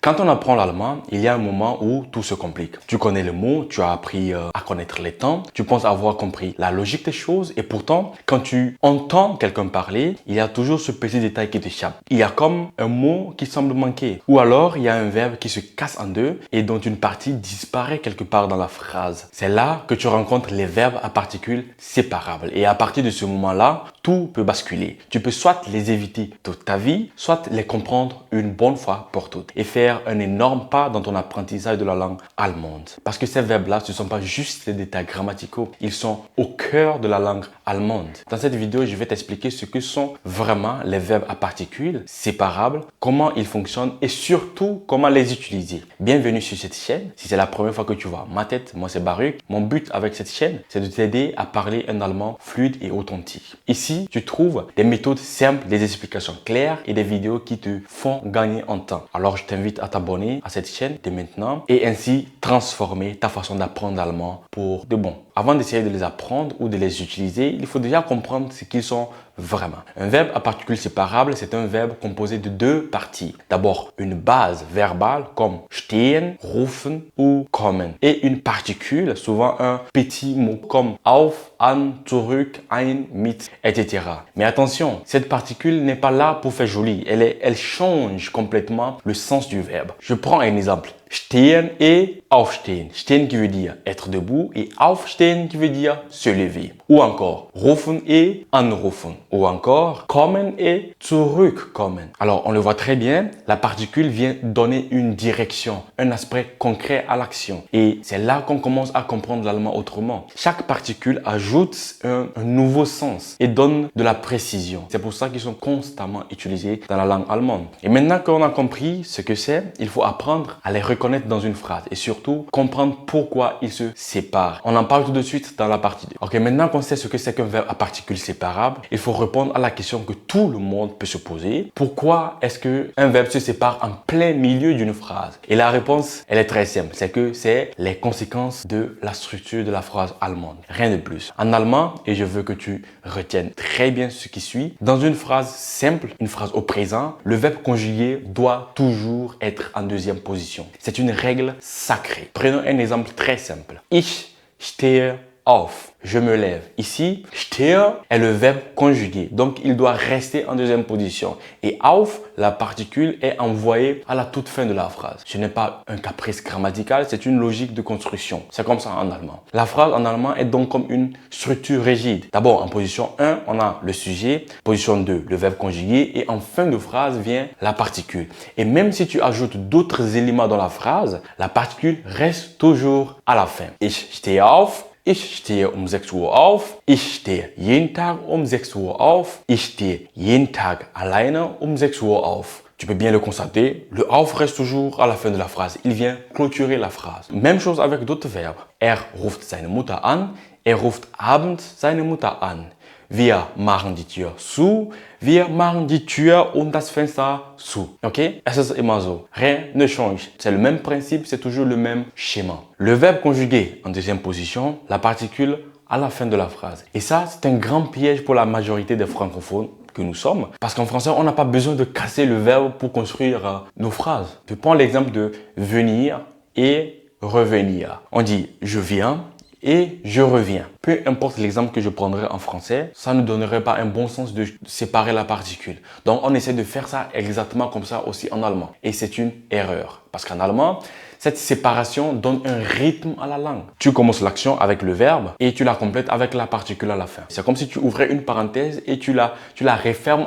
Quand on apprend l'allemand, il y a un moment où tout se complique. Tu connais le mot, tu as appris à connaître les temps, tu penses avoir compris la logique des choses et pourtant, quand tu entends quelqu'un parler, il y a toujours ce petit détail qui t'échappe. Il y a comme un mot qui semble manquer ou alors il y a un verbe qui se casse en deux et dont une partie disparaît quelque part dans la phrase. C'est là que tu rencontres les verbes à particules séparables et à partir de ce moment-là, tout peut basculer. Tu peux soit les éviter toute ta vie, soit les comprendre une bonne fois pour toutes et faire un énorme pas dans ton apprentissage de la langue allemande. Parce que ces verbes-là, ce ne sont pas juste des détails grammaticaux, ils sont au cœur de la langue allemande. Dans cette vidéo, je vais t'expliquer ce que sont vraiment les verbes à particules séparables, comment ils fonctionnent et surtout comment les utiliser. Bienvenue sur cette chaîne. Si c'est la première fois que tu vois ma tête, moi c'est Baruch. Mon but avec cette chaîne, c'est de t'aider à parler un allemand fluide et authentique. Ici, tu trouves des méthodes simples, des explications claires et des vidéos qui te font gagner en temps. Alors, je t'invite à t'abonner à cette chaîne dès maintenant et ainsi transformer ta façon d'apprendre l'allemand pour de bon. Avant d'essayer de les apprendre ou de les utiliser, il faut déjà comprendre ce qu'ils sont vraiment. Un verbe à particules séparables, c'est un verbe composé de deux parties. D'abord, une base verbale comme stehen, rufen ou kommen. Et une particule, souvent un petit mot comme auf, an, zurück, ein, mit, etc. Mais attention, cette particule n'est pas là pour faire joli. Elle change complètement le sens du verbe. Je prends un exemple. Stehen et aufstehen. Stehen qui veut dire être debout et aufstehen qui veut dire se lever. Ou encore rufen et anrufen. Ou encore kommen et zurückkommen. Alors on le voit très bien, la particule vient donner une direction, un aspect concret à l'action. Et c'est là qu'on commence à comprendre l'allemand autrement. Chaque particule ajoute un nouveau sens et donne de la précision. C'est pour ça qu'ils sont constamment utilisés dans la langue allemande. Et maintenant qu'on a compris ce que c'est, il faut apprendre à les reconnaître dans une phrase et surtout comprendre pourquoi ils se séparent. On en parle tout de suite dans la partie 2. Ok, maintenant qu'on sait ce que c'est qu'un verbe à particules séparables, il faut répondre à la question que tout le monde peut se poser. Pourquoi est-ce qu'un verbe se sépare en plein milieu d'une phrase? Et la réponse, elle est très simple. C'est que c'est les conséquences de la structure de la phrase allemande. Rien de plus. En allemand, et je veux que tu retiennes très bien ce qui suit, dans une phrase simple, une phrase au présent, le verbe conjugué doit toujours être en deuxième position. C'est une règle sacrée. Prenons un exemple très simple. Ich stehe auf. Je me lève. Ici, stehe est le verbe conjugué. Donc, il doit rester en deuxième position. Et auf, la particule, est envoyée à la toute fin de la phrase. Ce n'est pas un caprice grammatical, c'est une logique de construction. C'est comme ça en allemand. La phrase en allemand est donc comme une structure rigide. D'abord, en position 1, on a le sujet. Position 2, le verbe conjugué. Et en fin de phrase vient la particule. Et même si tu ajoutes d'autres éléments dans la phrase, la particule reste toujours à la fin. Ich stehe auf. Ich stehe um 6 Uhr auf. Ich stehe jeden Tag um 6 Uhr auf. Ich stehe jeden Tag alleine um 6 Uhr auf. Tu peux bien le constater, le auf reste toujours à la fin de la phrase. Il vient clôturer la phrase. Même chose avec d'autres verbes. Ruft seine Mutter an. Ruft abends seine Mutter an. Wir machen die Tür zu. Wir machen die Tür und das Fenster zu. Ok? Es ist immer so. Rien ne change. C'est le même principe, c'est toujours le même schéma. Le verbe conjugué en deuxième position, la particule à la fin de la phrase. Et ça, c'est un grand piège pour la majorité des francophones que nous sommes. Parce qu'en français, on n'a pas besoin de casser le verbe pour construire nos phrases. Je prends l'exemple de venir et revenir. On dit je viens et je reviens. Peu importe l'exemple que je prendrai en français, ça ne donnerait pas un bon sens de séparer la particule. Donc, on essaie de faire ça exactement comme ça aussi en allemand. Et c'est une erreur. Parce qu'en allemand, cette séparation donne un rythme à la langue. Tu commences l'action avec le verbe et tu la complètes avec la particule à la fin. C'est comme si tu ouvrais une parenthèse et tu la refermes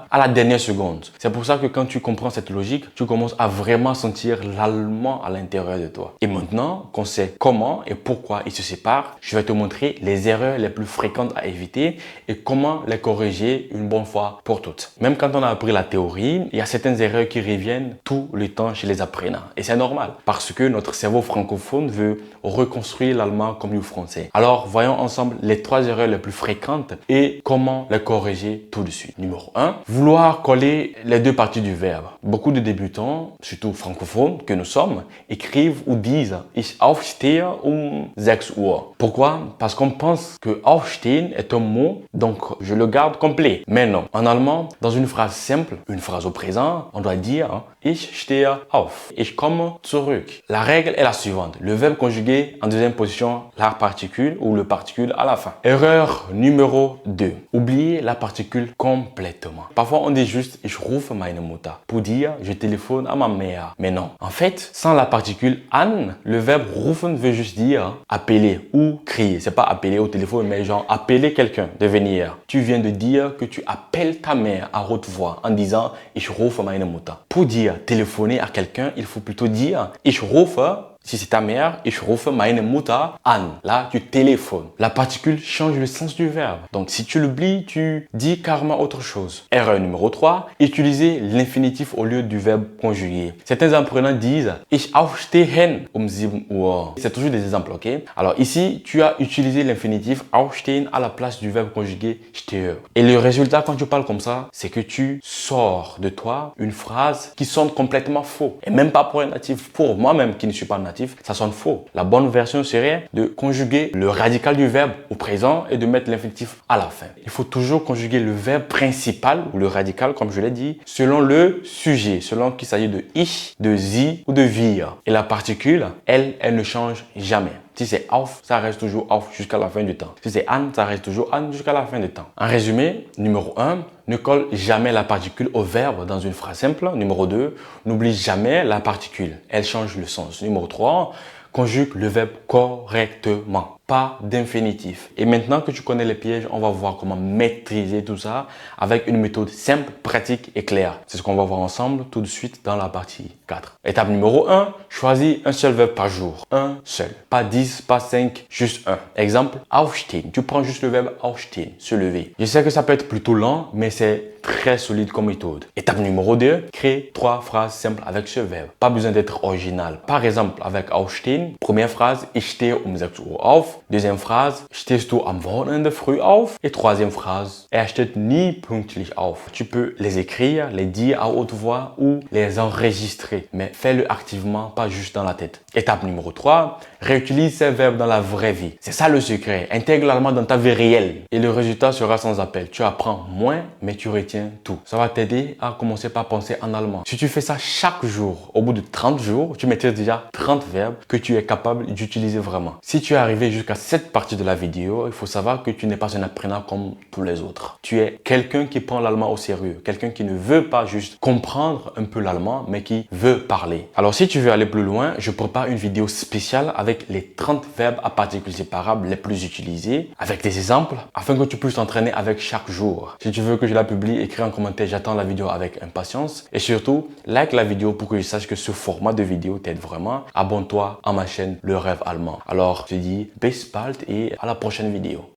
à la dernière seconde. C'est pour ça que quand tu comprends cette logique, tu commences à vraiment sentir l'allemand à l'intérieur de toi. Et maintenant qu'on sait comment et pourquoi ils se séparent, je vais te montrer les erreurs les plus fréquentes à éviter et comment les corriger une bonne fois pour toutes. Même quand on a appris la théorie, il y a certaines erreurs qui reviennent tout le temps chez les apprenants. Et c'est normal. Parce que notre cerveau francophone veut reconstruire l'allemand comme le français. Alors, voyons ensemble les 3 erreurs les plus fréquentes et comment les corriger tout de suite. Numéro 1, vouloir coller les deux parties du verbe. Beaucoup de débutants, surtout francophones que nous sommes, écrivent ou disent « Ich aufstehe um 6 Uhr ». Pourquoi? Parce qu'on qu'on pense que aufstehen est un mot, donc je le garde complet. Mais non. En allemand, dans une phrase simple, une phrase au présent, on doit dire ich stehe auf. Ich komme zurück. La règle est la suivante. Le verbe conjugué en deuxième position, la particule ou le particule à la fin. Erreur numéro 2. Oubliez la particule complètement. Parfois, on dit juste ich rufe meine Mutter pour dire je téléphone à ma mère. Mais non. En fait, sans la particule an, le verbe rufen veut juste dire appeler ou crier. C'est pas appeler au téléphone, mais genre appeler quelqu'un de venir. Tu viens de dire que tu appelles ta mère à haute voix en disant ich rufe meine Mutter. Pour dire téléphoner à quelqu'un, il faut plutôt dire ich rufe. Si c'est ta mère, ich rufe meine Mutter an. Là, tu téléphones. La particule change le sens du verbe. Donc, si tu l'oublies, tu dis carrément autre chose. Erreur numéro 3, utiliser l'infinitif au lieu du verbe conjugué. Certains apprenants disent ich aufstehen 7 Uhr. C'est toujours des exemples, ok? Alors ici, tu as utilisé l'infinitif aufstehen à la place du verbe conjugué stehe. Et le résultat, quand tu parles comme ça, c'est que tu sors de toi une phrase qui sonne complètement faux. Et même pas pour un natif. Pour moi-même qui ne suis pas natif, ça sonne faux. La bonne version serait de conjuguer le radical du verbe au présent et de mettre l'infinitif à la fin. Il faut toujours conjuguer le verbe principal ou le radical, comme je l'ai dit, selon le sujet, selon qu'il s'agit de ich, de sie ou de wir. Et la particule, elle ne change jamais. Si c'est auf, ça reste toujours auf jusqu'à la fin du temps. Si c'est an, ça reste toujours an jusqu'à la fin du temps. En résumé, numéro 1, ne colle jamais la particule au verbe dans une phrase simple. Numéro 2, n'oublie jamais la particule. Elle change le sens. Numéro 3, conjugue le verbe correctement. Pas d'infinitif. Et maintenant que tu connais les pièges, on va voir comment maîtriser tout ça avec une méthode simple, pratique et claire. C'est ce qu'on va voir ensemble tout de suite dans la partie 4. Étape numéro 1, choisis un seul verbe par jour. Un seul. Pas 10, pas 5, juste un. Exemple, aufstehen. Tu prends juste le verbe aufstehen, se lever. Je sais que ça peut être plutôt lent, mais c'est très solide comme méthode. Étape numéro 2, crée 3 phrases simples avec ce verbe. Pas besoin d'être original. Par exemple, avec aufstehen, première phrase, ich stehe 6 Uhr auf. Deuxième phrase, stehst du am Wochenende früh auf? Et troisième phrase, steht nie pünktlich auf. Tu peux les écrire, les dire à haute voix ou les enregistrer. Mais fais-le activement, pas juste dans la tête. Étape numéro 3, réutilise ces verbes dans la vraie vie. C'est ça le secret. Intègre l'allemand dans ta vie réelle. Et le résultat sera sans appel. Tu apprends moins, mais tu retiens tout. Ça va t'aider à commencer par penser en allemand. Si tu fais ça chaque jour, au bout de 30 jours, tu maîtrises déjà 30 verbes que tu es capable d'utiliser vraiment. Si tu es arrivé jusqu'à cette partie de la vidéo, il faut savoir que tu n'es pas un apprenant comme tous les autres. Tu es quelqu'un qui prend l'allemand au sérieux. Quelqu'un qui ne veut pas juste comprendre un peu l'allemand, mais qui veut parler. Alors si tu veux aller plus loin, je prépare une vidéo spéciale avec les 30 verbes à particules séparables les plus utilisés, avec des exemples, afin que tu puisses t'entraîner avec chaque jour. Si tu veux que je la publie, écris un commentaire, j'attends la vidéo avec impatience. Et surtout, like la vidéo pour que je sache que ce format de vidéo t'aide vraiment. Abonne-toi à ma chaîne Le Rêve Allemand. Alors, je te dis bis bald et à la prochaine vidéo.